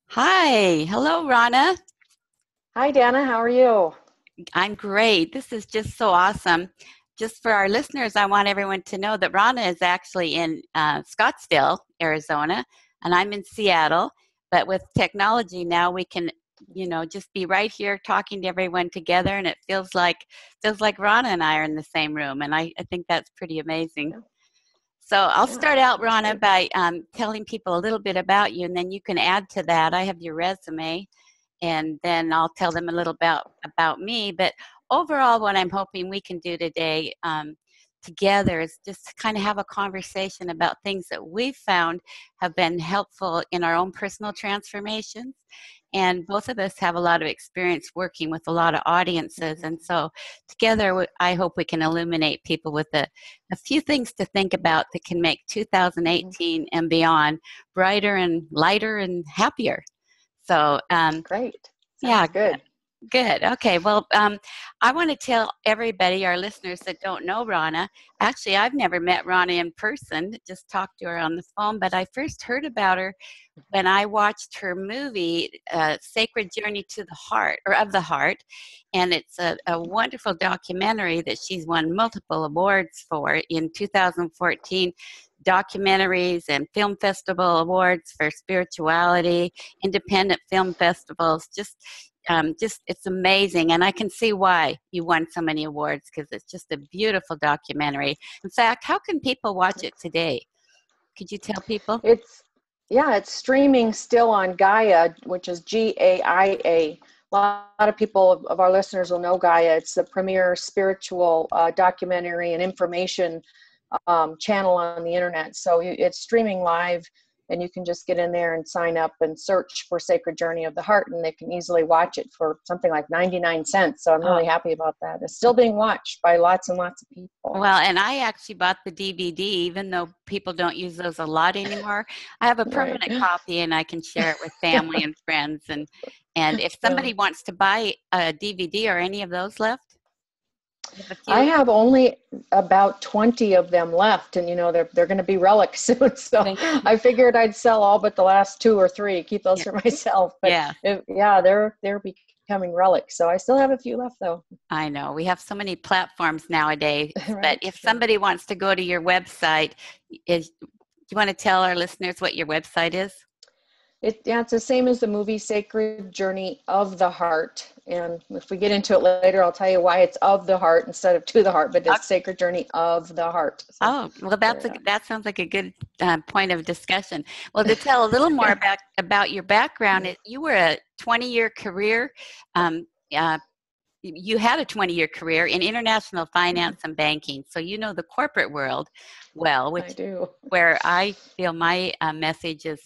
Hi. Hello, Rana. Hi, Dana. How are you? I'm great. This is just so awesome. Just for our listeners, I want everyone to know that Rana is actually in Scottsdale, Arizona, and I'm in Seattle. But with technology now, we can, just be right here talking to everyone together, and it feels like Rana and I are in the same room, and I think that's pretty amazing. Yeah, So I'll yeah, start out, that's Rana, great. by telling people a little bit about you, and then you can add to that. I have your resume, and then I'll tell them a little about me. But overall, what I'm hoping we can do today together is just kind of have a conversation about things that we've found have been helpful in our own personal transformations. And both of us have a lot of experience working with a lot of audiences. Mhm, And so together, I hope we can illuminate people with a few things to think about that can make mhm. 2018 and beyond brighter and lighter and happier. So, Great. yeah, Sounds good. good. Okay. Well, I want to tell everybody, our listeners that don't know Rana, actually, I've never met Rana in person, just talked to her on the phone, but I first heard about her when I watched her movie, Sacred Journey to the Heart, or of the Heart. And it's a wonderful documentary that she's won multiple awards for in 2014 documentaries and film festival awards for spirituality, independent film festivals. Just it's amazing, and I can see why you won so many awards because it's just a beautiful documentary. In fact, how can people watch it today? Could you tell people? It's it's streaming still on Gaia, which is Gaia. A lot of people of our listeners will know Gaia. It's the premier spiritual documentary and information channel on the internet. So it's streaming live, and you can just get in there and sign up and search for Sacred Journey of the Heart, and they can easily watch it for something like 99 cents. So I'm Oh, really happy about that. It's still being watched by lots and lots of people. well, and I actually bought the DVD, even though people don't use those a lot anymore. I have a Right. permanent copy, and I can share it with family and friends. And if Yeah. somebody wants to buy a DVD, or any of those left? You have a I few? have only about 20 of them left, and they're going to be relics soon. So Thank I figured I'd sell all but the last two or three, keep those Yeah, for myself. But yeah, yeah, they're becoming relics. So I still have a few left though. I know. We have so many platforms nowadays. But Right. if Yeah. somebody wants to go to your website, do you want to tell our listeners what your website is? It's the same as the movie Sacred Journey of the Heart. And if we get into it later, I'll tell you why it's of the heart instead of to the heart, but it's Sacred Journey of the Heart. So Oh, well, there. that sounds like a good point of discussion. Well, to tell a little more Yeah. about your background, you were a 20-year career. Um, uh, you had a 20-year career in international finance and banking, so you know the corporate world well, I which do. where I feel my message is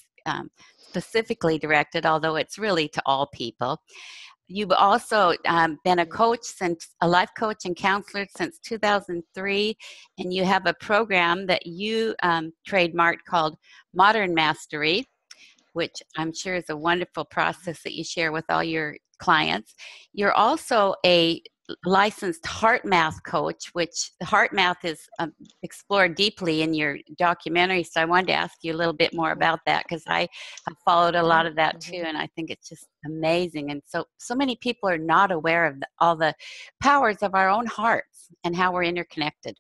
specifically directed, although it's really to all people. You've also been a life coach and counselor since 2003, and you have a program that you trademarked called Modern Mastery, which I'm sure is a wonderful process that you share with all your clients. You're also a licensed heart math coach, which heart math is explored deeply in your documentary. So I wanted to ask you a little bit more about that because I have followed a lot of that too, Mhm. and I think it's just amazing. And so many people are not aware of all the powers of our own hearts and how we're interconnected.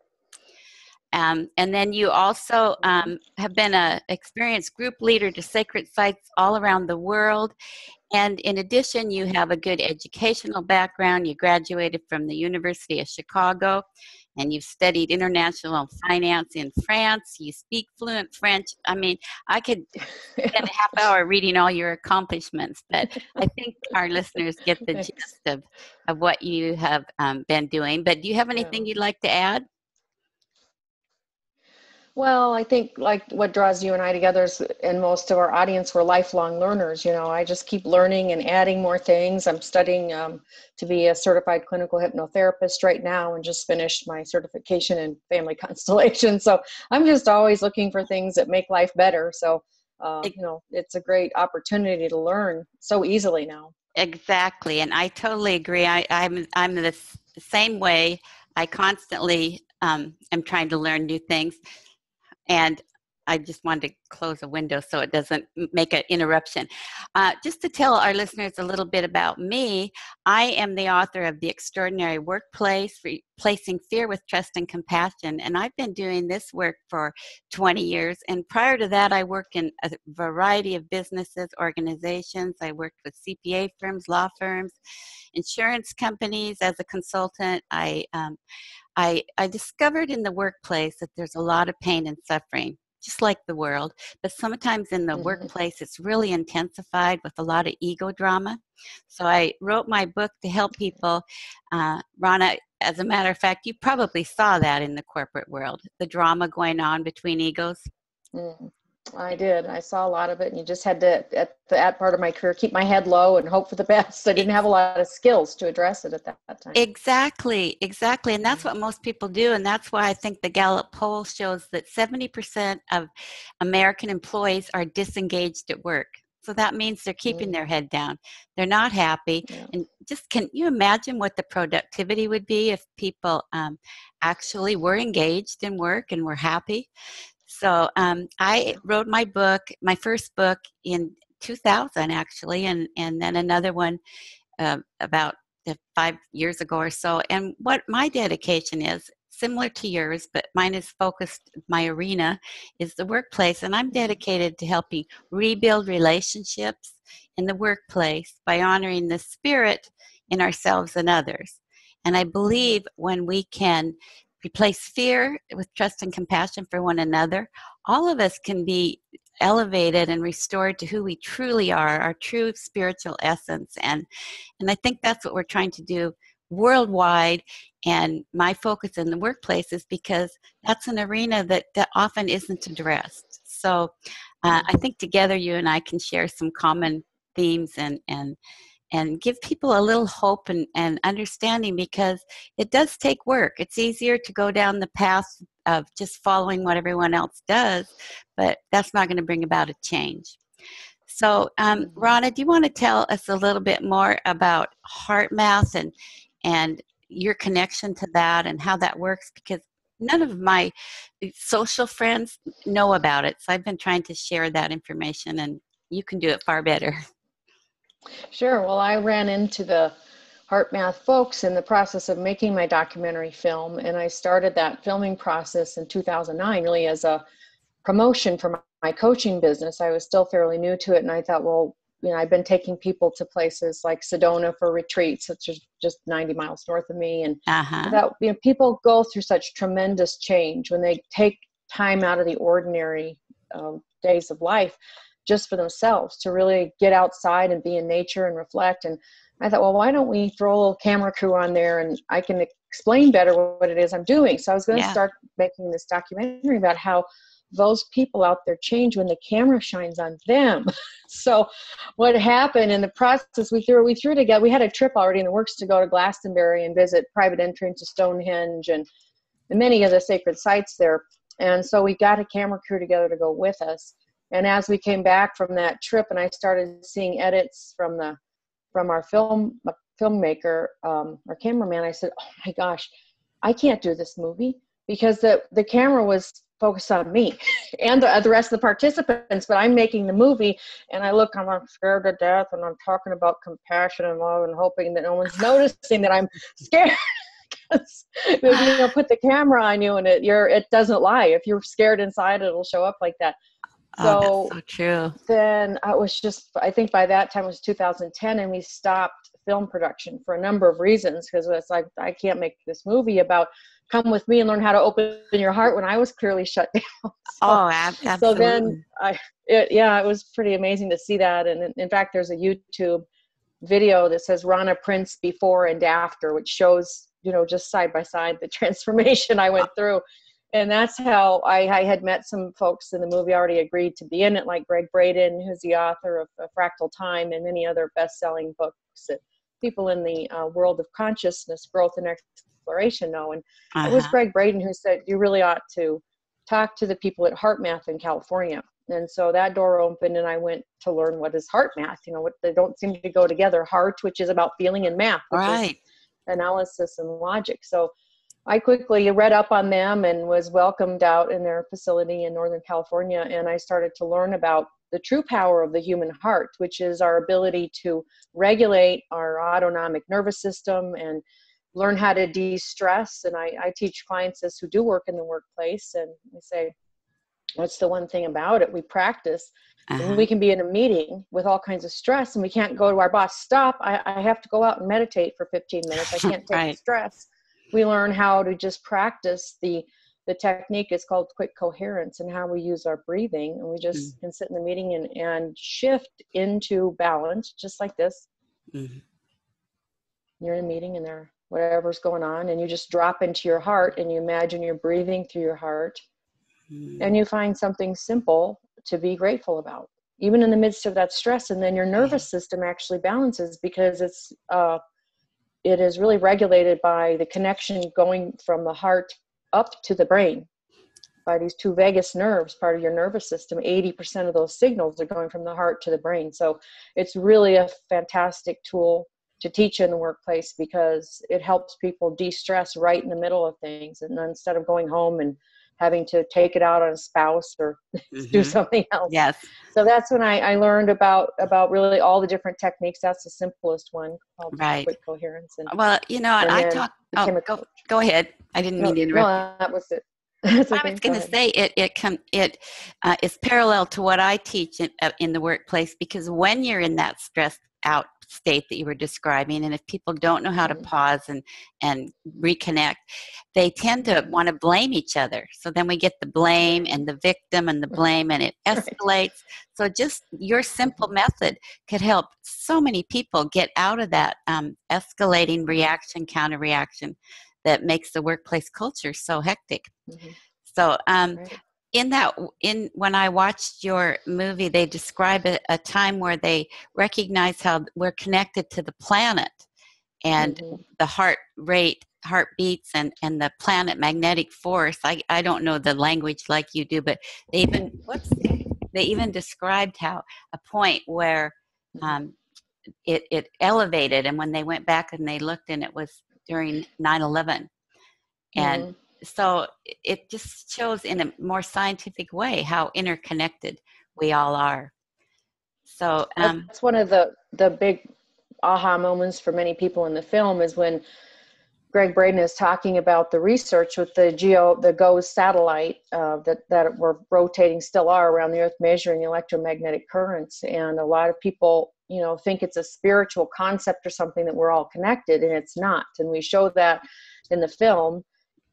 And then you also Mhm. have been a experienced group leader to sacred sites all around the world. And in addition, you have a good educational background. You graduated from the University of Chicago, and you've studied international finance in France. You speak fluent French. I mean, I could spend Yeah. a half hour reading all your accomplishments, but I think our listeners get the Thanks. gist of what you have been doing. But do you have Yeah. anything you'd like to add? Well, I think like what draws you and I together is, and most of our audience were lifelong learners. I just keep learning and adding more things. I'm studying to be a certified clinical hypnotherapist right now and just finished my certification in family constellation. So I'm just always looking for things that make life better. So, it's a great opportunity to learn so easily now. Exactly, and I totally agree. I'm the same way. I constantly am trying to learn new things, and I just wanted to close a window so it doesn't make an interruption. Just to tell our listeners a little bit about me, I am the author of The Extraordinary Workplace, Replacing Fear with Trust and Compassion, and I've been doing this work for 20 years. And prior to that, I worked in a variety of businesses, organizations. I worked with CPA firms, law firms, insurance companies as a consultant. I discovered in the workplace that there's a lot of pain and suffering, just like the world, but sometimes in the workplace it's really intensified with a lot of ego drama. So I wrote my book to help people. Rana, as a matter of fact, you probably saw that in the corporate world, the drama going on between egos. Mm. I did. I saw a lot of it, and you just had to, at that part of my career, keep my head low and hope for the best. I didn't have a lot of skills to address it at that time. Exactly. And that's what most people do. And that's why I think the Gallup poll shows that 70% of American employees are disengaged at work. So that means they're keeping their head down. They're not happy. Yeah. And just, can you imagine what the productivity would be if people actually were engaged in work and were happy? So I wrote my first book in 2000 actually, and then another one about 5 years ago or so. And what my dedication is, similar to yours, but mine is focused, my arena is the workplace. And I'm dedicated to helping rebuild relationships in the workplace by honoring the spirit in ourselves and others. And I believe when we can replace fear with trust and compassion for one another, all of us can be elevated and restored to who we truly are, our true spiritual essence. And I think that's what we're trying to do worldwide. And my focus in the workplace is because that's an arena that often isn't addressed. So I think together you and I can share some common themes and give people a little hope and understanding, because it does take work. It's easier to go down the path of just following what everyone else does, but that's not going to bring about a change. So, Rana, do you want to tell us a little bit more about HeartMath and your connection to that and how that works? Because none of my social friends know about it. So I've been trying to share that information, and you can do it far better. Sure. Well, I ran into the HeartMath folks in the process of making my documentary film, and I started that filming process in 2009 really as a promotion for my coaching business. I was still fairly new to it, and I thought, well, I've been taking people to places like Sedona for retreats, which is just 90 miles north of me, and I thought, people go through such tremendous change when they take time out of the ordinary days of life just for themselves to really get outside and be in nature and reflect. And I thought, well, why don't we throw a little camera crew on there and I can explain better what it is I'm doing. So I was going to start making this documentary about how those people out there change when the camera shines on them. So what happened in the process, we threw together, we had a trip already in the works to go to Glastonbury and visit private entry to Stonehenge and many of the sacred sites there. And so we got a camera crew together to go with us. And as we came back from that trip and I started seeing edits from our filmmaker, our cameraman, I said, oh my gosh, I can't do this movie, because the camera was focused on me and the rest of the participants, but I'm making the movie and I'm scared to death and I'm talking about compassion and love and hoping that no one's noticing that I'm scared. Put the camera on you and it doesn't lie. If you're scared inside, it'll show up like that. So, that's so true. Then I think by that time it was 2010, and we stopped film production for a number of reasons, because it's like, I can't make this movie about come with me and learn how to open your heart when I was clearly shut down. Absolutely. So then it was pretty amazing to see that. And in fact, there's a YouTube video that says Rana Prince before and after, which shows, just side by side the transformation I went through. And that's how I had met some folks in the movie already agreed to be in it, like Greg Braden, who's the author of Fractal Time and many other best-selling books that people in the world of consciousness, growth, and exploration know. And it was Greg Braden who said, you really ought to talk to the people at HeartMath in California. And so that door opened, and I went to learn what is HeartMath. What they don't seem to go together. Heart, which is about feeling, and math, which is analysis and logic. So I quickly read up on them and was welcomed out in their facility in Northern California. And I started to learn about the true power of the human heart, which is our ability to regulate our autonomic nervous system and learn how to de-stress. And I teach clients this who do work in the workplace, and we say, what's the one thing about it? We practice. And we can be in a meeting with all kinds of stress, and we can't go to our boss, stop, I have to go out and meditate for 15 minutes. I can't take the stress. We learn how to just practice the technique is called quick coherence, and how we use our breathing. And we just can sit in the meeting and shift into balance, just like this. You're in a meeting and there, whatever's going on, and you just drop into your heart and you imagine you're breathing through your heart, and you find something simple to be grateful about, even in the midst of that stress. And then your nervous system actually balances, because it is really regulated by the connection going from the heart up to the brain by these two vagus nerves, part of your nervous system. 80% of those signals are going from the heart to the brain. So it's really a fantastic tool to teach in the workplace, because it helps people de-stress right in the middle of things, and instead of going home and having to take it out on a spouse or do something else. Yes. So that's when I learned about really all the different techniques. That's the simplest one, called quick coherence. And, well, go ahead. I didn't mean to interrupt. No, that was it. I was going to say it is parallel to what I teach in the workplace, because when you're in that stressed out state that you were describing, and if people don't know how to pause and reconnect, they tend to want to blame each other. So then we get the blame and the victim and the blame, and it escalates. So just your simple method could help so many people get out of that escalating reaction, counter reaction that makes the workplace culture so hectic. So when I watched your movie, they describe a time where they recognize how we're connected to the planet, and the heart rate, heartbeats, and the planet magnetic force. I don't know the language like you do, but they even described how a point where it elevated, and when they went back and they looked, and it was during 9/11. And so it just shows in a more scientific way how interconnected we all are. So that's one of the big aha moments for many people in the film, is when Greg Braden is talking about the research with the GOES satellite that were rotating, still are, around the Earth, measuring electromagnetic currents. And a lot of people, think it's a spiritual concept or something, that we're all connected, and it's not. And we show that in the film.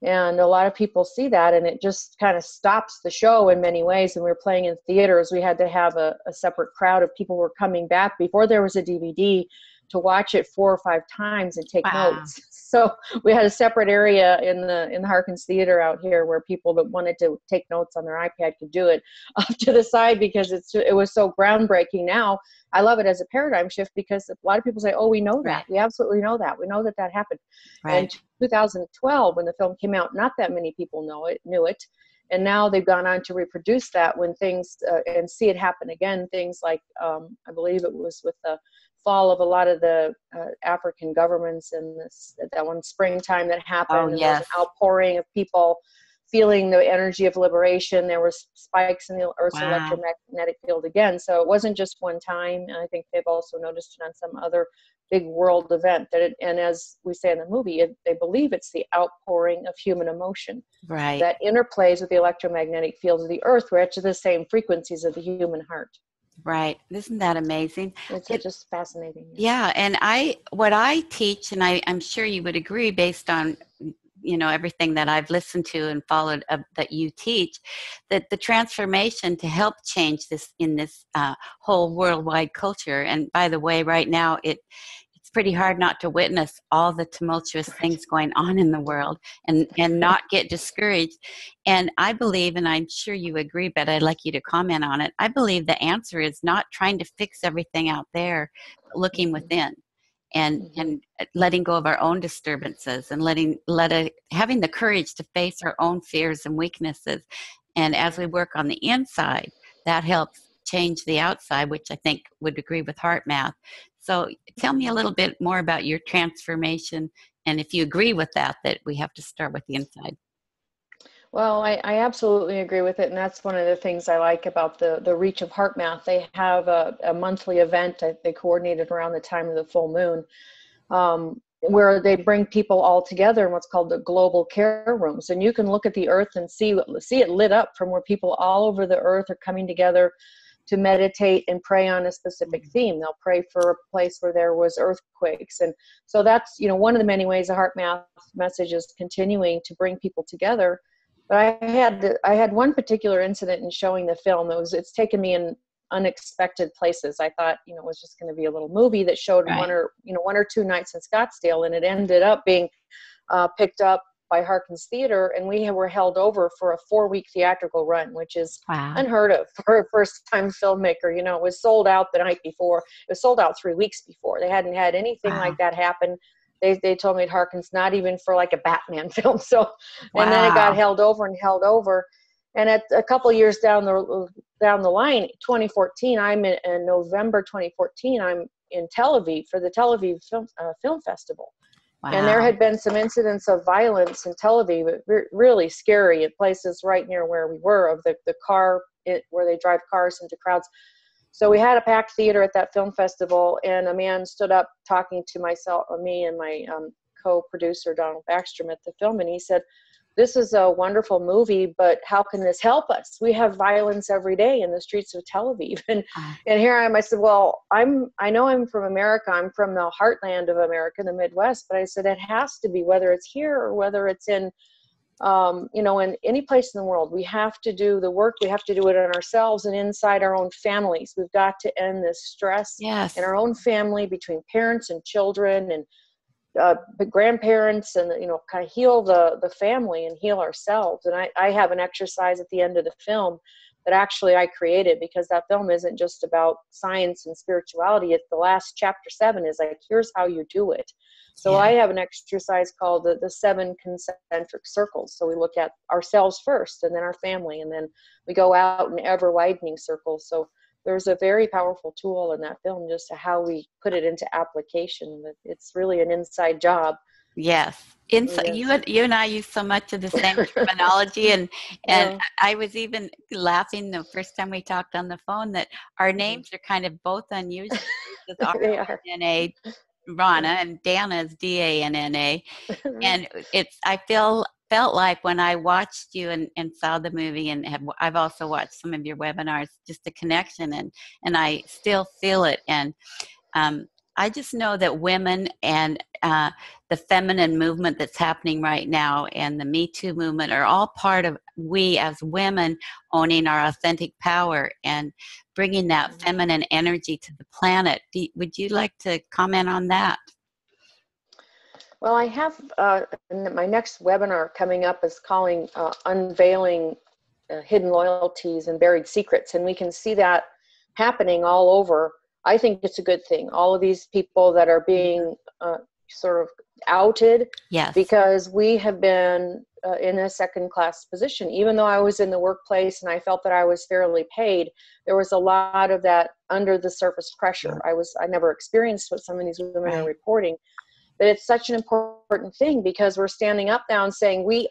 And a lot of people see that, and it just kind of stops the show in many ways. And we were playing in theaters. We had to have a separate crowd of people who were coming back before there was a DVD to watch it 4 or 5 times and take notes. So we had a separate area in the Harkins Theater out here where people that wanted to take notes on their iPad could do it off to the side, because it was so groundbreaking. Now I love it as a paradigm shift, because a lot of people say, oh, we know that. We absolutely know that. We know that happened. And 2012, when the film came out, not that many people knew it. And now they've gone on to reproduce that when things, and see it happen again. Things like, I believe it was with the fall of a lot of the African governments, and that one springtime that happened. And there was an outpouring of people feeling the energy of liberation. There were spikes in the Earth's electromagnetic field again. So it wasn't just one time. And I think they've also noticed it on some other big world event. And as we say in the movie, they believe it's the outpouring of human emotion that interplays with the electromagnetic fields of the Earth, which are the same frequencies of the human heart. Right. Isn't that amazing? It's just fascinating. Yeah. And what I teach, and I'm sure you would agree based on everything that I've listened to and followed that you teach, that the transformation to help change this in this whole worldwide culture. And by the way, right now it's pretty hard not to witness all the tumultuous things going on in the world and not get discouraged. And I believe, and I'm sure you agree, but I'd like you to comment on it. I believe the answer is not trying to fix everything out there, but looking within. And letting go of our own disturbances, and having the courage to face our own fears and weaknesses. And as we work on the inside, that helps change the outside, which I think would agree with HeartMath. So tell me a little bit more about your transformation and if you agree with that, that we have to start with the inside. Well, I absolutely agree with it. And that's one of the things I like about the Reach of HeartMath. They have a monthly event that they coordinated around the time of the full moon, where they bring people all together in what's called the global care rooms. And you can look at the earth and see it lit up from where people all over the earth are coming together to meditate and pray on a specific theme. They'll pray for a place where there was earthquakes. And so that's, one of the many ways the HeartMath message is continuing to bring people together. But I had one particular incident in showing the film. It's taken me in unexpected places. I thought, it was just going to be a little movie that showed Right. one or two nights in Scottsdale, and it ended up being picked up by Harkins Theater, and we were held over for a 4-week theatrical run, which is Wow. unheard of for a first-time filmmaker. It was sold out the night before. It was sold out 3 weeks before. They hadn't had anything Wow. like that happen. They told me at Harkins, not even for like a Batman film. So, and then it got held over. And at a couple of years down the line, 2014, I'm in November 2014, I'm in Tel Aviv for the Tel Aviv Film Festival. Wow. And there had been some incidents of violence in Tel Aviv, really scary at places right near where we were, of the car, where they drive cars into crowds. So we had a packed theater at that film festival, and a man stood up talking to me and my co-producer, Donald Backstrom, at the film, and he said, "This is a wonderful movie, but how can this help us? We have violence every day in the streets of Tel Aviv." And here I am. I said, "Well, I know I'm from America. I'm from the heartland of America, the Midwest." But I said, it has to be, whether it's here or whether it's in in any place in the world, we have to do the work. We have to do it on ourselves and inside our own families. We've got to end this stress in our own family, between parents and children and grandparents, and kind of heal the family and heal ourselves. And I have an exercise at the end of the film that actually I created, because that film isn't just about science and spirituality. It's the last chapter 7 is like, here's how you do it. So I have an exercise called the 7 concentric circles. So we look at ourselves first, and then our family, and then we go out in ever widening circles. So there's a very powerful tool in that film, just to how we put it into application. It's really an inside job. Yes. You and I use so much of the same terminology, and I was even laughing the first time we talked on the phone that our names are kind of both unusual. They are. R-O-N-A, Rana, and Dana is D-A-N-N-A. And I felt like when I watched you and saw the movie, and I've also watched some of your webinars, just a connection, and I still feel it. And I just know that women and the feminine movement that's happening right now, and the Me Too movement, are all part of we as women owning our authentic power and bringing that feminine energy to the planet. Would you like to comment on that? Well, I have my next webinar coming up is calling Unveiling Hidden Loyalties and Buried Secrets, and we can see that happening all over. I think it's a good thing. All of these people that are being sort of outed, because we have been in a second-class position. Even though I was in the workplace and I felt that I was fairly paid, there was a lot of that under the surface pressure. I never experienced what some of these women are reporting. But it's such an important thing, because we're standing up now and saying we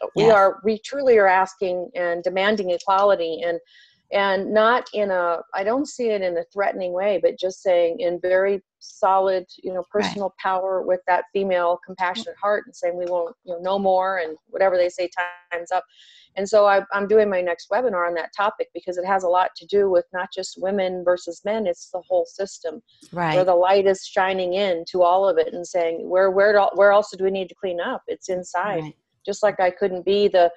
truly are asking and demanding equality, and not in I don't see it in a threatening way, but just saying in very solid, personal power, with that female compassionate heart, and saying we won't, no more, and whatever they say, time's up. And so I'm doing my next webinar on that topic, because it has a lot to do with not just women versus men, it's the whole system, where the light is shining in to all of it, and saying where else do we need to clean up? It's inside. Just like I couldn't be the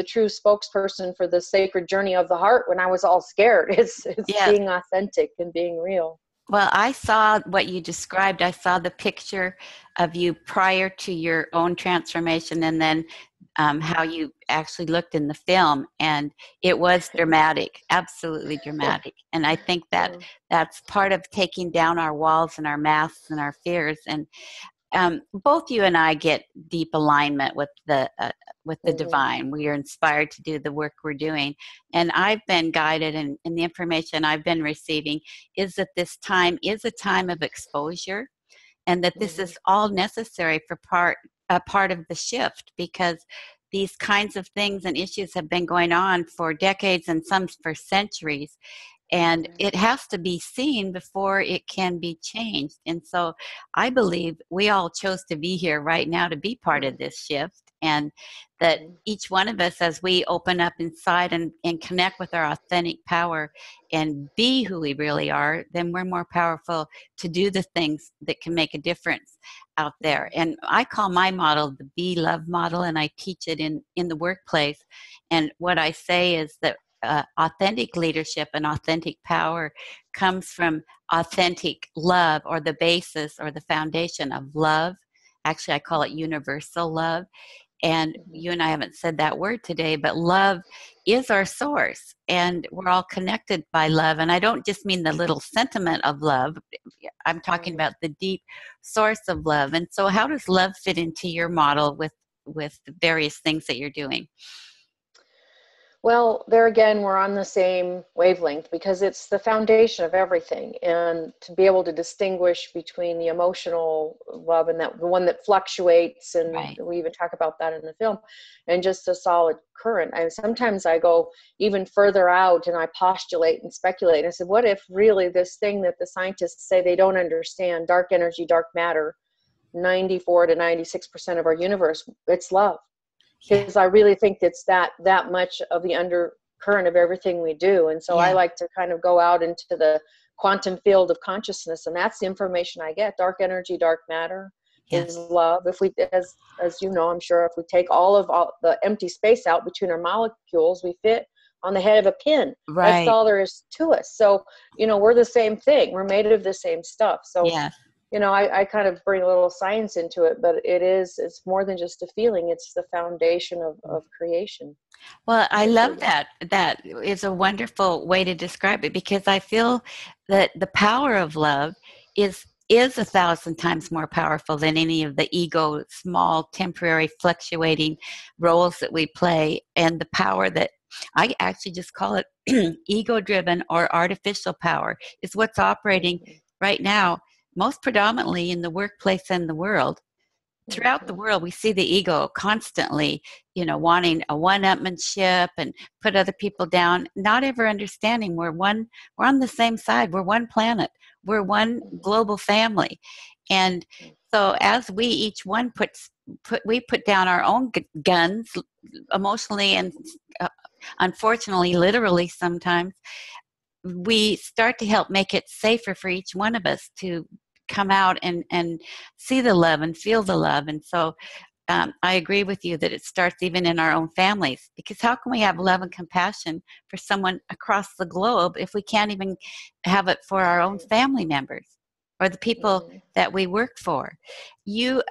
true spokesperson for the sacred journey of the heart when I was all scared. It's being authentic and being real. Well, I saw what you described. I saw the picture of you prior to your own transformation, and then how you actually looked in the film, and it was dramatic, absolutely dramatic. And I think that that's part of taking down our walls and our masks and our fears. And both you and I get deep alignment with the divine. We are inspired to do the work we're doing. And I've been guided, and the information I've been receiving is that this time is a time of exposure, and that this is all necessary for part a part of the shift, because these kinds of things and issues have been going on for decades and some for centuries. And it has to be seen before it can be changed. And so I believe we all chose to be here right now to be part of this shift. And that each one of us, as we open up inside and connect with our authentic power and be who we really are, then we're more powerful to do the things that can make a difference out there. And I call my model the Be Love model, and I teach it in the workplace. And what I say is that authentic leadership and authentic power comes from authentic love, or the basis or the foundation of love. Actually, I call it universal love. And you and I haven't said that word today, but love is our source, and we're all connected by love. And I don't just mean the little sentiment of love. I'm talking about the deep source of love. And so how does love fit into your model with the various things that you're doing? Well, there again, we're on the same wavelength because it's the foundation of everything. And to be able to distinguish between the emotional love and that the one that fluctuates, and Right. we even talk about that in the film, and just a solid current. Sometimes I go even further out and I postulate and speculate. I said, what if really this thing that the scientists say they don't understand, dark energy, dark matter, 94 to 96% of our universe, it's love. Because I really think it's that much of the undercurrent of everything we do. And so I like to kind of go out into the quantum field of consciousness, and that's the information I get. Dark energy, dark matter is love. If we, as you know, I'm sure, if we take all the empty space out between our molecules, we fit on the head of a pin. Right. That's all there is to us. So, we're the same thing. We're made of the same stuff. So I kind of bring a little science into it, but it's more than just a feeling. It's the foundation of creation. Well, I love that. That is a wonderful way to describe it, because I feel that the power of love is 1,000 times more powerful than any of the ego, small, temporary, fluctuating roles that we play. And the power that I actually just call it ego-driven or artificial power is what's operating right now, most predominantly in the workplace and the world. Throughout the world, we see the ego constantly, wanting a one-upmanship and put other people down, not ever understanding we're on the same side. We're one planet. We're one global family. And so as we each one put down our own guns emotionally and unfortunately, literally sometimes, we start to help make it safer for each one of us to come out and see the love and feel the love. And so I agree with you that it starts even in our own families, because how can we have love and compassion for someone across the globe if we can't even have it for our own family members or the people that we work for? You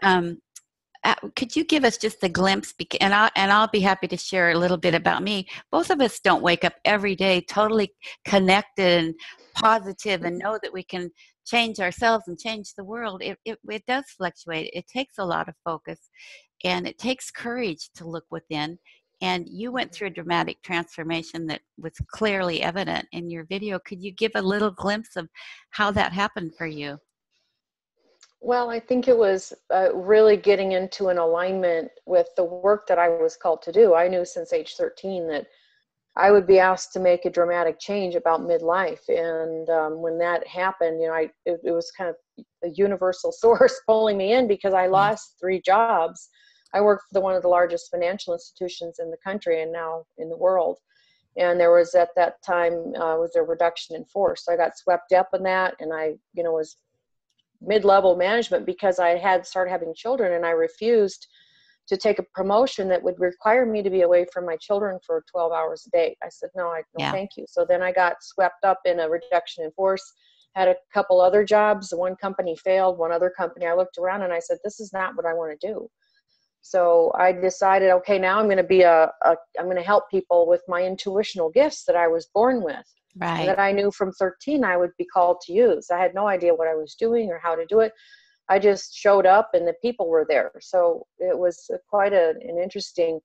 could you give us just a glimpse, and I'll be happy to share a little bit about me. Both of us don't wake up every day totally connected and positive and know that we can change ourselves and change the world. It does fluctuate. It takes a lot of focus, and it takes courage to look within. And you went through a dramatic transformation that was clearly evident in your video. Could you give a little glimpse of how that happened for you? Well, I think it was really getting into an alignment with the work that I was called to do. I knew since age 13 that I would be asked to make a dramatic change about midlife. And when that happened, it was kind of a universal source pulling me in, because I lost 3 jobs. I worked for one of the largest financial institutions in the country and now in the world. And there was, at that time, was a reduction in force. So I got swept up in that, and I, was mid-level management because I had started having children, and I refused to take a promotion that would require me to be away from my children for 12 hours a day. I said, no, thank you. So then I got swept up in a reduction in force, had a couple other jobs. One company failed, one other company. I looked around and I said, this is not what I want to do. So I decided, okay, now I'm going to be I'm going to help people with my intuitional gifts that I was born with. Right. And that I knew from 13 I would be called to use. I had no idea what I was doing or how to do it. I just showed up and the people were there. So it was quite an interesting,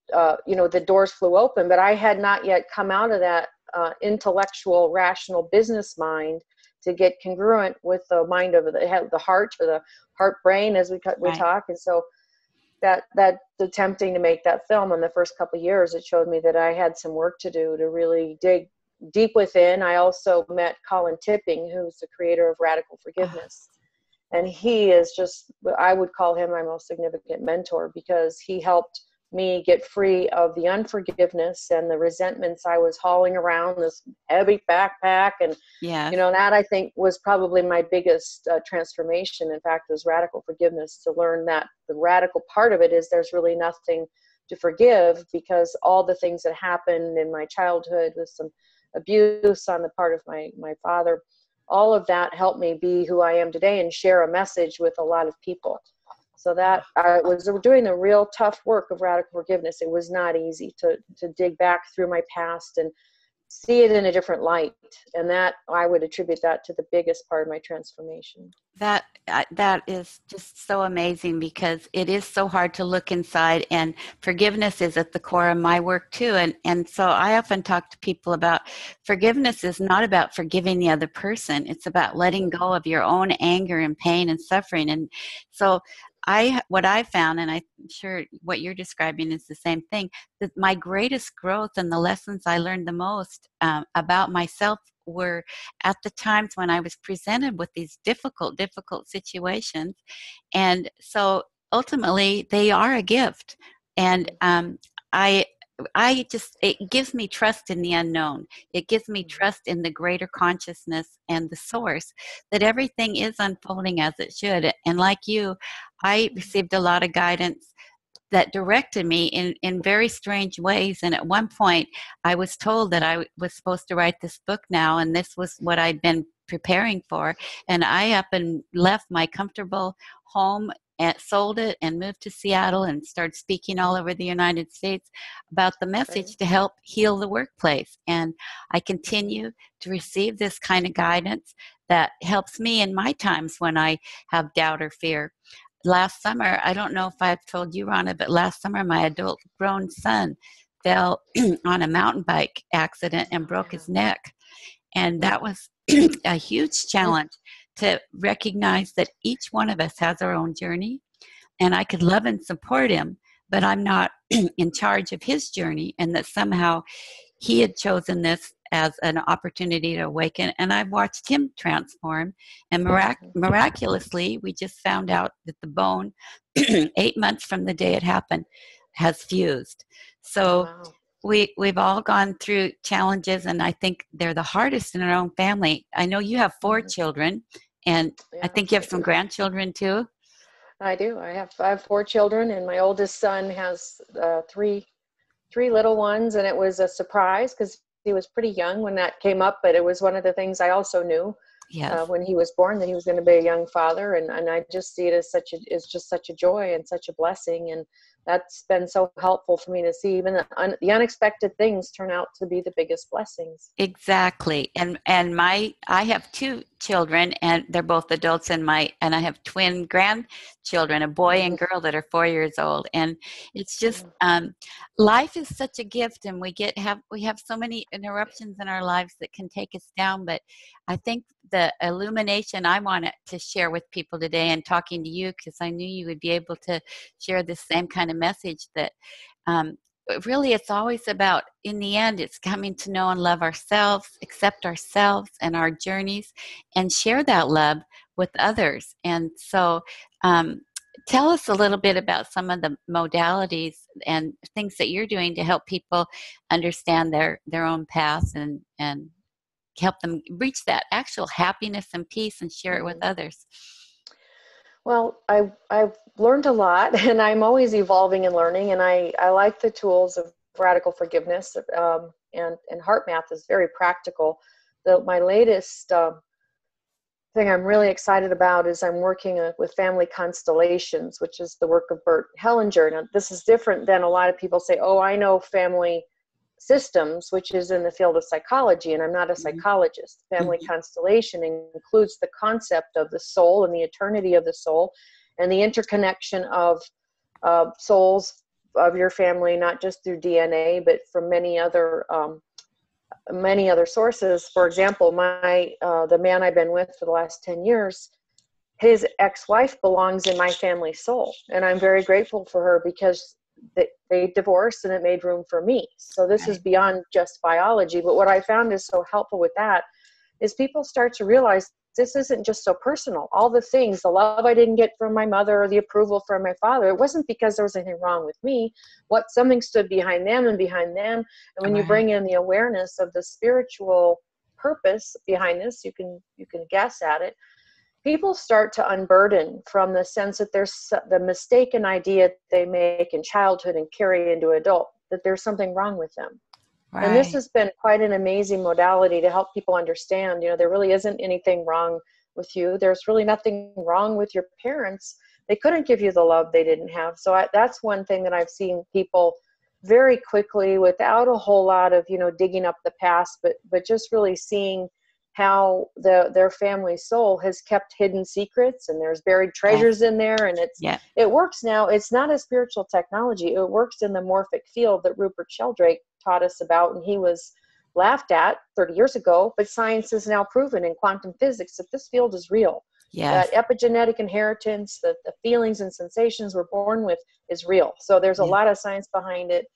the doors flew open, but I had not yet come out of that intellectual, rational business mind to get congruent with the mind of the heart, or the heart brain, as we talk. And so that attempting to make that film in the first couple of years, it showed me that I had some work to do to really dig deep within. I also met Colin Tipping, who's the creator of Radical Forgiveness. And he is just, I would call him my most significant mentor, because he helped me get free of the unforgiveness and the resentments I was hauling around this heavy backpack. And, Yeah. that I think was probably my biggest transformation. In fact, was Radical Forgiveness, to learn that the radical part of it is there's really nothing to forgive, because all the things that happened in my childhood with some abuse on the part of my father, all of that helped me be who I am today and share a message with a lot of people. So that I was doing the real tough work of radical forgiveness. It was not easy to dig back through my past and see it in a different light. And that, I would attribute that to the biggest part of my transformation. That is just so amazing, because it is so hard to look inside, and forgiveness is at the core of my work too. And so I often talk to people about forgiveness is not about forgiving the other person. It's about letting go of your own anger and pain and suffering. And so what I found, and I'm sure what you're describing is the same thing, that my greatest growth and the lessons I learned the most about myself were at the times when I was presented with these difficult situations. And so ultimately they are a gift. And it gives me trust in the unknown. It gives me trust in the greater consciousness and the source, that everything is unfolding as it should. And like you, I received a lot of guidance that directed me in very strange ways. And at one point, I was told that I was supposed to write this book now, and this was what I'd been preparing for. And I up and left my comfortable home, and sold it, and moved to Seattle, and started speaking all over the United States about the message to help heal the workplace. And I continue to receive this kind of guidance that helps me in my times when I have doubt or fear. Last summer, I don't know if I've told you, Rana, but last summer my adult grown son fell on a mountain bike accident and broke his neck. And that was a huge challenge, to recognize that each one of us has our own journey, and I could love and support him, but I'm not in charge of his journey, and that somehow he had chosen this as an opportunity to awaken. And I've watched him transform. And miraculously, we just found out that the bone, 8 months from the day it happened, has fused. So we've all gone through challenges, and I think they're the hardest in our own family. I know you have 4 children, and I think you have some grandchildren too. I do. I have 4 children, and my oldest son has three little ones, and it was a surprise because he was pretty young when that came up. But it was one of the things I also knew when he was born, that he was going to be a young father, and I just see it as just such a joy and such a blessing. And that's been so helpful for me to see even the unexpected things turn out to be the biggest blessings. Exactly. And I have 2 children, and they're both adults, and I have twin grandchildren, a boy and girl, that are 4 years old. And it's just life is such a gift, and we have so many interruptions in our lives that can take us down. But I think the illumination I wanted to share with people today, and talking to you, because I knew you would be able to share the same kind of message, that really it's always about, in the end, it's coming to know and love ourselves, accept ourselves and our journeys, and share that love with others. And so tell us a little bit about some of the modalities and things that you're doing to help people understand their own path, and help them reach that actual happiness and peace, and share it with others. Well, I've learned a lot, and I'm always evolving and learning, and I like the tools of radical forgiveness, and HeartMath is very practical. My latest thing I'm really excited about is I'm working with family constellations, which is the work of Bert Hellinger. Now, this is different than a lot of people say, oh, I know family systems, which is in the field of psychology, and I'm not a psychologist. Family constellation includes the concept of the soul and the eternity of the soul, and the interconnection of souls of your family, not just through DNA, but from many other sources. For example, the man I've been with for the last 10 years, his ex-wife belongs in my family soul, and I'm very grateful for her because they divorced and it made room for me. So this is Right. beyond just biology. But what I found is so helpful with that is people start to realize this isn't just so personal. All the things, the love I didn't get from my mother or the approval from my father, it wasn't because there was anything wrong with me. What something stood behind them and behind them. And when you Right. bring in the awareness of the spiritual purpose behind this, you can guess at it. People start to unburden from the sense that there's the mistaken idea they make in childhood and carry into adult, that there's something wrong with them. And this Right. has been quite an amazing modality to help people understand, there really isn't anything wrong with you. There's really nothing wrong with your parents. They couldn't give you the love they didn't have. So that's one thing that I've seen people very quickly, without a whole lot of, digging up the past, but just really seeing how their family soul has kept hidden secrets, and there's buried Yes. treasures in there. And Yeah. it works now. It's not a spiritual technology. It works in the morphic field that Rupert Sheldrake taught us about, and he was laughed at 30 years ago, but science has now proven in quantum physics that this field is real. Yes. That epigenetic inheritance, the feelings and sensations we're born with, is real. So there's a Yeah. lot of science behind it,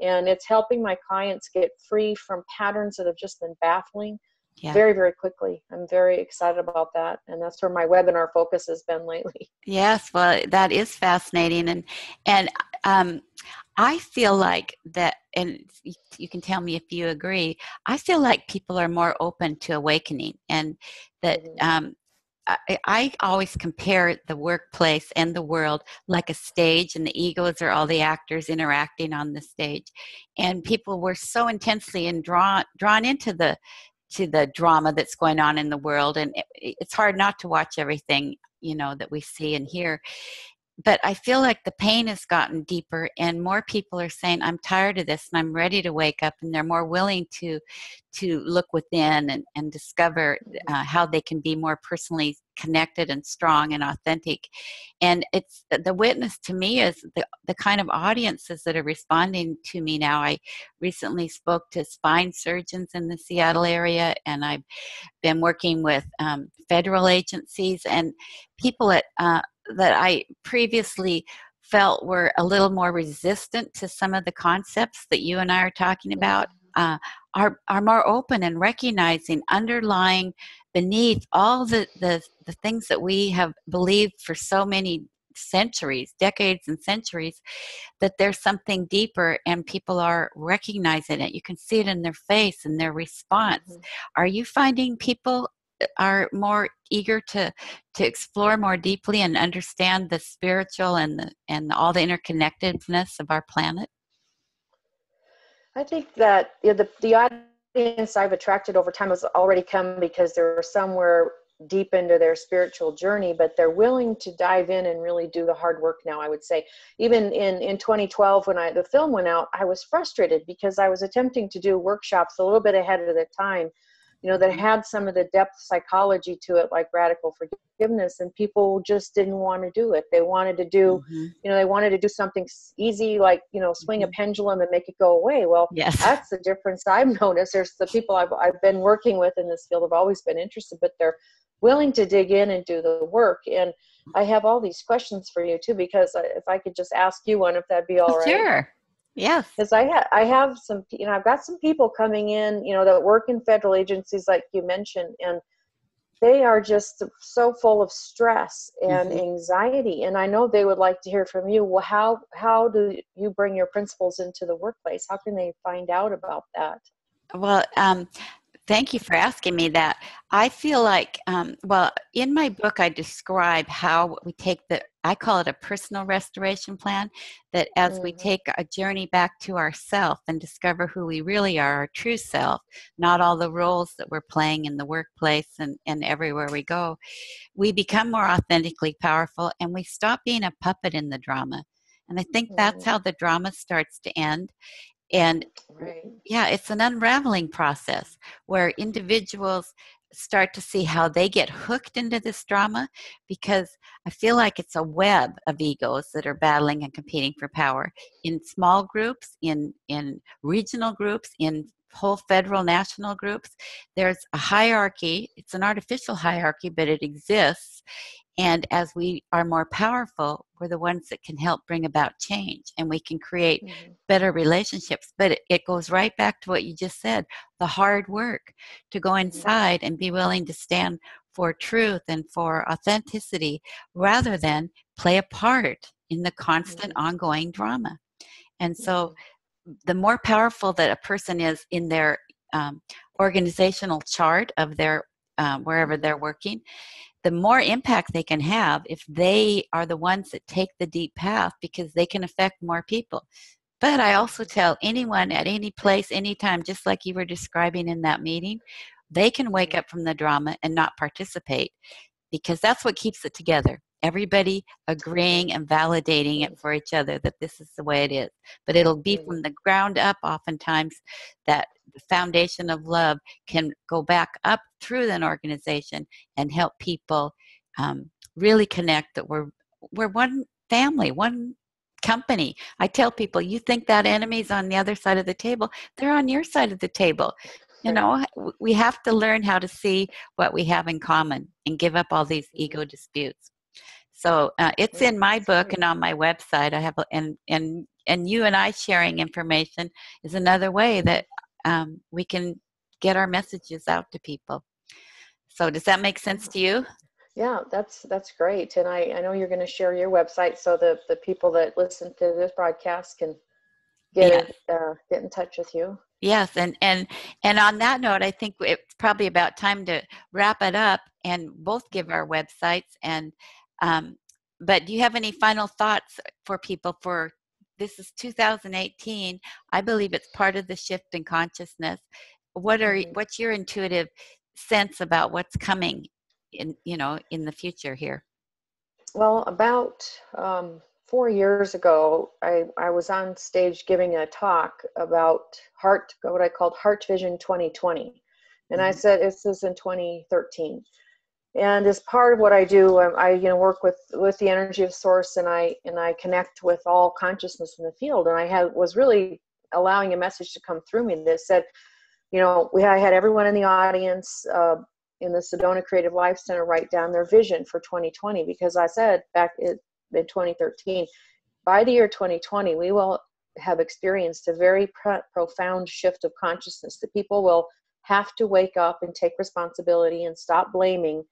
and it's helping my clients get free from patterns that have just been baffling Yeah. very, very quickly. I'm very excited about that, and that's where my webinar focus has been lately. Yes. Well, that is fascinating, and um, I feel like that, and you can tell me if you agree. I feel like people are more open to awakening, and that Mhm. I always compare the workplace and the world like a stage, and the egos are all the actors interacting on the stage, and people were so intensely and drawn into the drama that's going on in the world, and it's hard not to watch everything that we see and hear. But I feel like the pain has gotten deeper, and more people are saying, I'm tired of this and I'm ready to wake up, and they're more willing to look within and discover how they can be more personally connected and strong and authentic. And it's the witness to me is the kind of audiences that are responding to me now. I recently spoke to spine surgeons in the Seattle area, and I've been working with federal agencies and people that I previously felt were a little more resistant to some of the concepts that you and I are talking about, uh, are more open and recognizing underlying beneath all the things that we have believed for so many centuries, decades and centuries, that there's something deeper, and people are recognizing it. You can see it in their face and their response. Mhm. Are you finding people are more eager to explore more deeply and understand the spiritual and all the interconnectedness of our planet? I think that the audience I've attracted over time has already come because they're somewhere deep into their spiritual journey, but they're willing to dive in and really do the hard work now, I would say. Even in 2012, when the film went out, I was frustrated because I was attempting to do workshops a little bit ahead of the time, that Mhm. had some of the depth psychology to it, like radical forgiveness, and people just didn't want to do it. They wanted to do, Mhm. they wanted to do something easy, like, swing a Mhm. pendulum and make it go away. Well, Yes. that's the difference I've noticed. There's the people I've been working with in this field have always been interested, but they're willing to dig in and do the work. And I have all these questions for you too, because if I could just ask you one, if that'd be all right. Sure. Yes. Because I have some, I've got some people coming in, that work in federal agencies like you mentioned, and they are just so full of stress and Mhm. anxiety. And I know they would like to hear from you. Well, how do you bring your principles into the workplace? How can they find out about that? Well, thank you for asking me that. I feel like, well, in my book, I describe how we take I call it a personal restoration plan, that as we Hmm. take a journey back to ourself and discover who we really are, our true self, not all the roles that we're playing in the workplace and everywhere we go, we become more authentically powerful, and we stop being a puppet in the drama. And I think that's Hmm. how the drama starts to end. And Right. yeah, it's an unraveling process where individuals start to see how they get hooked into this drama, because I feel like it's a web of egos that are battling and competing for power in small groups, in regional groups, in whole federal national groups. There's a hierarchy. It's an artificial hierarchy, but it exists. And as we are more powerful, we're the ones that can help bring about change, and we can create better relationships. But it goes right back to what you just said, the hard work to go inside and be willing to stand for truth and for authenticity rather than play a part in the constant ongoing drama. And so the more powerful that a person is in their organizational chart of their wherever they're working, the more impact they can have if they are the ones that take the deep path, because they can affect more people. But I also tell anyone at any place, anytime, just like you were describing in that meeting, they can wake up from the drama and not participate, because that's what keeps it together. Everybody agreeing and validating it for each other that this is the way it is. But it'll be from the ground up oftentimes, that the foundation of love can go back up through an organization and help people really connect that we're one family, one company. I tell people, you think that enemy's on the other side of the table, they're on your side of the table. You know, we have to learn how to see what we have in common and give up all these ego disputes. So it's in my book and on my website. I have, and you and I sharing information is another way that we can get our messages out to people. So does that make sense to you? Yeah, that's great. And I know you're going to share your website so the people that listen to this broadcast can get in touch with you. Yes, and on that note, I think it's probably about time to wrap it up and both give our websites. And but do you have any final thoughts for people? For this is 2018. I believe it's part of the shift in consciousness. What's your intuitive sense about what's coming in in the future here? Well, about 4 years ago, I was on stage giving a talk about what I called Heart Vision 2020. And I said, this is in 2013. And as part of what I do, I work with the energy of source, and I connect with all consciousness in the field. And I was really allowing a message to come through me that said, I had everyone in the audience in the Sedona Creative Life Center write down their vision for 2020, because I said back in 2013, by the year 2020, we will have experienced a very profound shift of consciousness, that people will have to wake up and take responsibility and stop blaming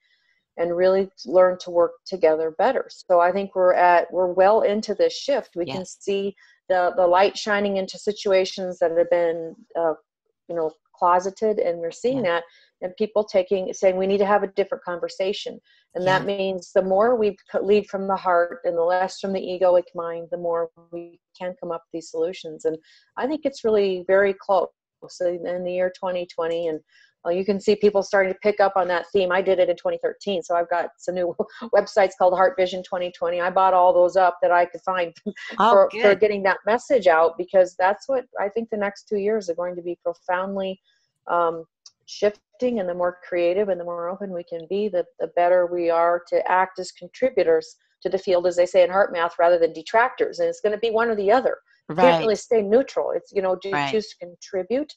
and really learn to work together better. So I think we're well into this shift. We can see the light shining into situations that have been closeted, and we're seeing that, and people saying we need to have a different conversation. And that means the more we lead from the heart and the less from the egoic mind, the more we can come up with these solutions. And I think it's really very close in the year 2020. And you can see people starting to pick up on that theme. I did it in 2013. So I've got some new websites called Heart Vision 2020. I bought all those up that I could find for getting that message out, because that's what I think the next 2 years are going to be profoundly shifting. And the more creative and the more open we can be, the better we are to act as contributors to the field, as they say in heart math, rather than detractors. And it's going to be one or the other. You can't really stay neutral. It's, do you choose to contribute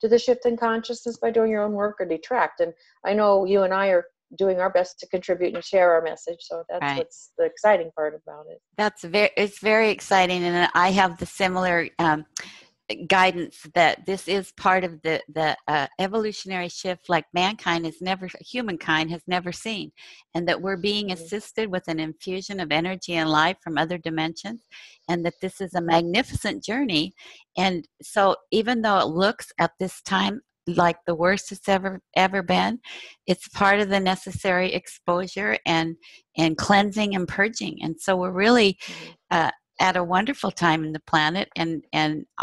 to the shift in consciousness by doing your own work, or detract? And I know you and I are doing our best to contribute and share our message. So that's what's the exciting part about it. It's very exciting. And I have the similar guidance that this is part of the evolutionary shift like humankind has never seen, and that we're being assisted with an infusion of energy and life from other dimensions, and that this is a magnificent journey. And so even though it looks at this time like the worst it's ever been, it's part of the necessary exposure and cleansing and purging. And so we're really at a wonderful time in the planet, and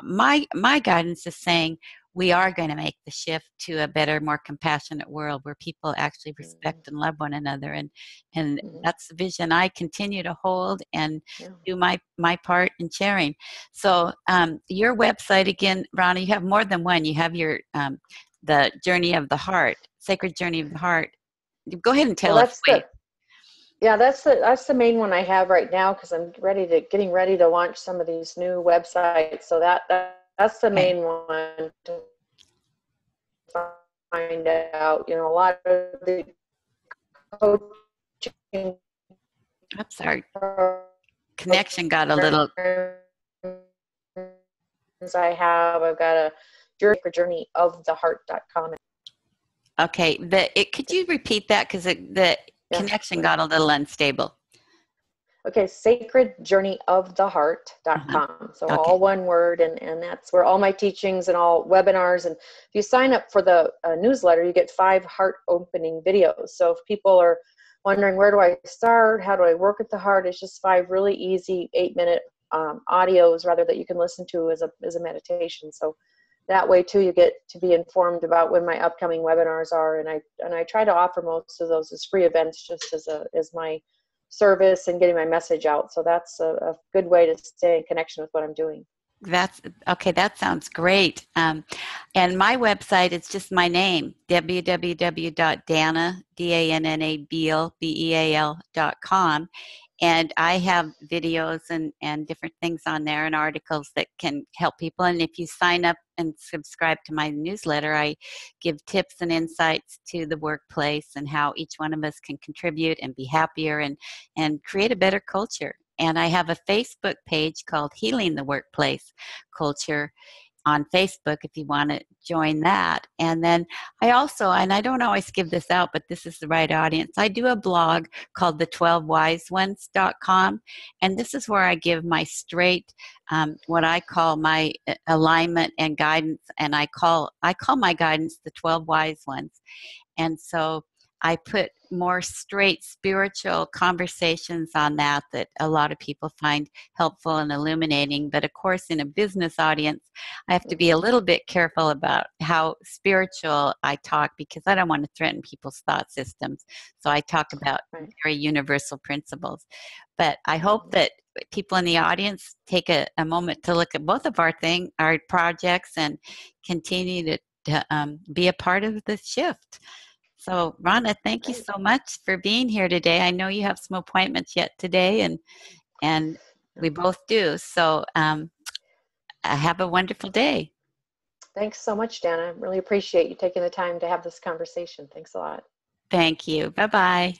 my guidance is saying we are going to make the shift to a better, more compassionate world where people actually respect and love one another, and that's the vision I continue to hold and do my part in sharing. So your website again, Ronna, you have more than one. You have your the Journey of the Heart, Sacred Journey of the Heart. Go ahead and tell us. Yeah, that's the main one I have right now, because I'm getting ready to launch some of these new websites. So that's the main one to find out. A lot of the coaching Oops, our connection got a little. I've got a journeyoftheheart.com. Okay, could you repeat that, because the connection got a little unstable? Okay, sacredjourneyoftheheart.com. So Okay. all one word, and that's where all my teachings and all webinars. And if you sign up for the newsletter, you get 5 heart opening videos. So if people are wondering, where do I start? How do I work at the heart? It's just 5 really easy 8-minute audios, rather, that you can listen to as a meditation. So that way too, you get to be informed about when my upcoming webinars are. And I try to offer most of those as free events, just as my service and getting my message out. So that's a good way to stay in connection with what I'm doing. That's okay. That sounds great. And my website is just my name, www.dannabeal.com. And I have videos and different things on there and articles that can help people. And if you sign up and subscribe to my newsletter, I give tips and insights to the workplace and how each one of us can contribute and be happier and create a better culture. And I have a Facebook page called Healing the Workplace Culture on Facebook, if you want to join that. And then I also, and I don't always give this out, but this is the right audience, I do a blog called the12wiseones.com. And this is where I give my straight, what I call my alignment and guidance. And I call my guidance the 12 wise ones. And so I put more straight spiritual conversations on that a lot of people find helpful and illuminating. But of course, in a business audience, I have to be a little bit careful about how spiritual I talk, because I don't want to threaten people's thought systems. So I talk about very universal principles. But I hope that people in the audience take a moment to look at both of our projects and continue to be a part of the shift. So, Rhonda, thank you so much for being here today. I know you have some appointments yet today, and we both do. So, have a wonderful day. Thanks so much, Dana. Really appreciate you taking the time to have this conversation. Thanks a lot. Thank you. Bye-bye.